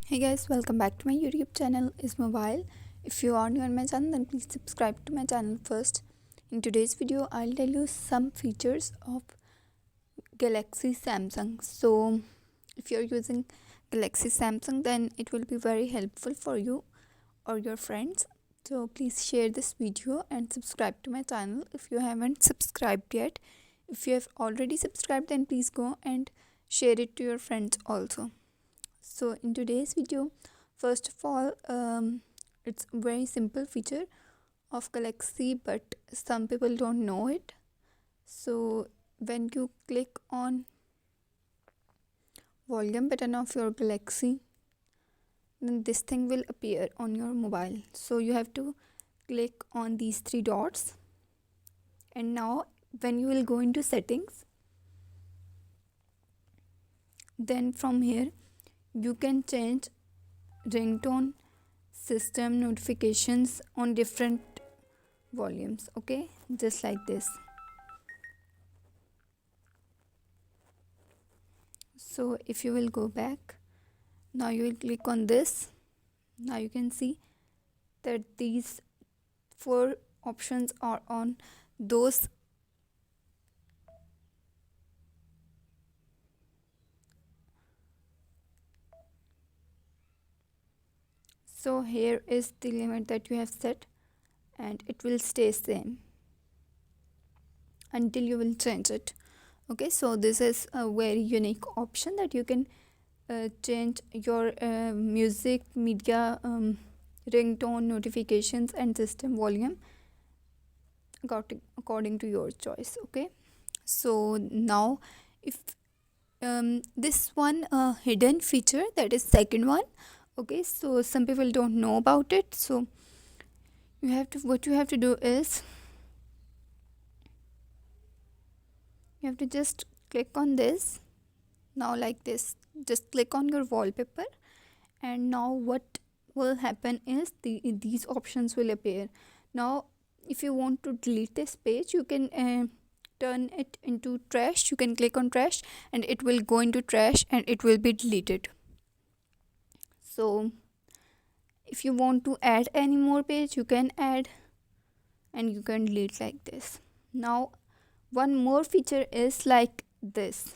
Hey guys, welcome back to my YouTube channel is Mobile. If you are new on my channel, then please subscribe to my channel first. In today's video, I'll tell you some features of Galaxy Samsung. So if you're using Galaxy Samsung, then it will be very helpful for you or your friends. So please share this video and subscribe to my channel if you haven't subscribed yet. If you have already subscribed, then please go and share it to your friends also. So in today's video, first of all, it's a very simple feature of Galaxy, but some people don't know it. So when you click on volume button of your Galaxy, then this thing will appear on your mobile. So you have to click on these three dots, and now when you will go into settings, then from here you can change ringtone, system notifications on different volumes. Okay, just like this. So if you will go back, now you will click on this. Now you can see that these four options are on those. So here is the limit that you have set, and it will stay same until you will change it. Okay, so this is a very unique option that you can change your music, media, ringtone, notifications, and system volume according to your choice. Okay, so now if this one hidden feature, that is second one. Okay, so some people don't know about it. So what you have to do is you have to just click on this. Now like this, just click on your wallpaper, and now what will happen is these options will appear. Now if you want to delete this page, you can turn it into trash. You can click on trash and it will go into trash and it will be deleted. So if you want to add any more page, you can add and you can delete like this. Now one more feature is like this.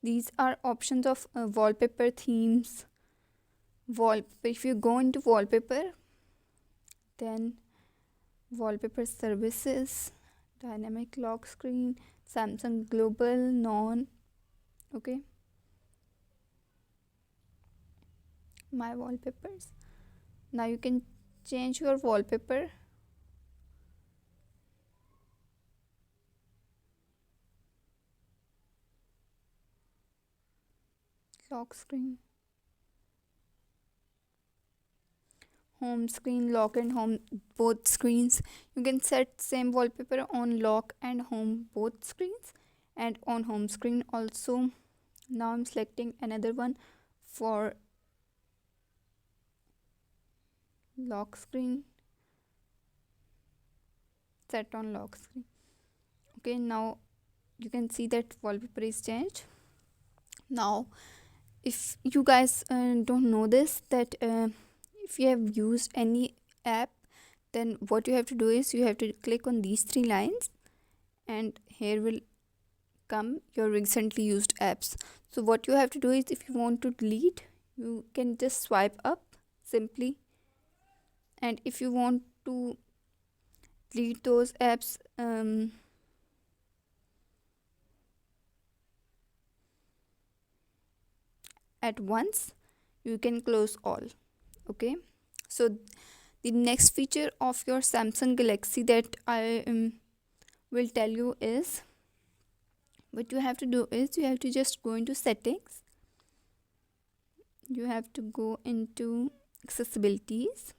These are options of wallpaper themes. If you go into wallpaper, then wallpaper services, dynamic lock screen, Samsung global, non. Okay, my wallpapers. Now you can change your wallpaper. Lock screen, home screen, lock and home, both screens. You can set same wallpaper on lock and home both screens, and on home screen also. Now I'm selecting another one for lock screen, set on lock screen. Okay, now you can see that wallpaper is changed. Now if you guys don't know this, that if you have used any app, then what you have to do is you have to click on these three lines, and here will come your recently used apps. So what you have to do is, if you want to delete, you can just swipe up simply, and if you want to delete those apps, at once, you can close all. Okay, so the next feature of your Samsung Galaxy that I will tell you is, what you have to do is you have to just go into settings. You have to go into accessibilities,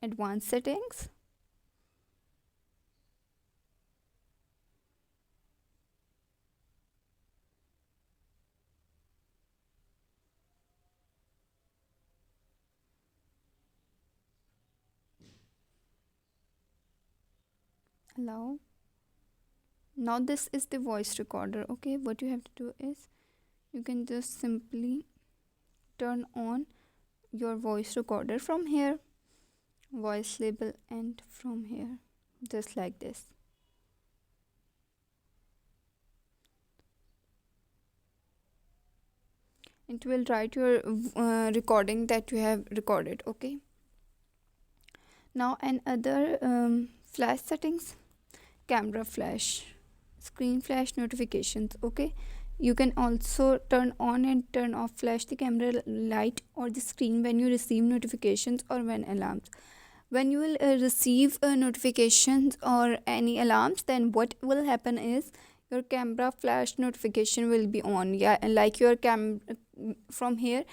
advanced settings, allow, Now this is the voice recorder. Okay, what you have to do is you can just simply turn on your voice recorder from here, voice label, and from here, just like this. It will write your recording that you have recorded. Okay, now another flash settings, camera flash, screen flash notifications. Okay, you can also turn on and turn off flash the camera light or the screen when you receive notifications or when alarms. When you will receive notifications or any alarms, then what will happen is your camera flash notification will be on. Yeah, and like your cam from here,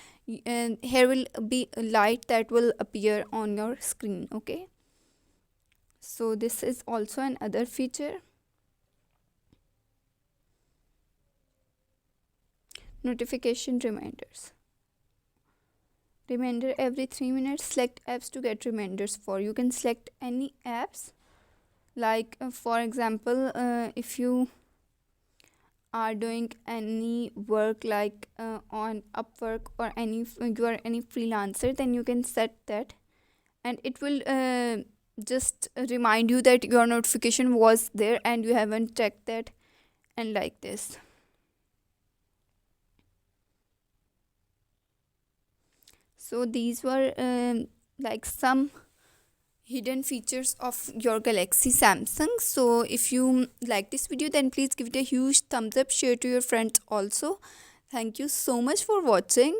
and here will be a light that will appear on your screen. Okay, so this is also another feature. Notification reminders, reminder every 3 minutes. Select apps to get reminders for. You can select any apps, like for example, if you are doing any work like on Upwork or you are any freelancer, then you can set that, and it will just remind you that your notification was there and you haven't checked that, and like this. So these were like some hidden features of your Galaxy Samsung. So if you like this video, then please give it a huge thumbs up, share to your friends also. Thank you so much for watching.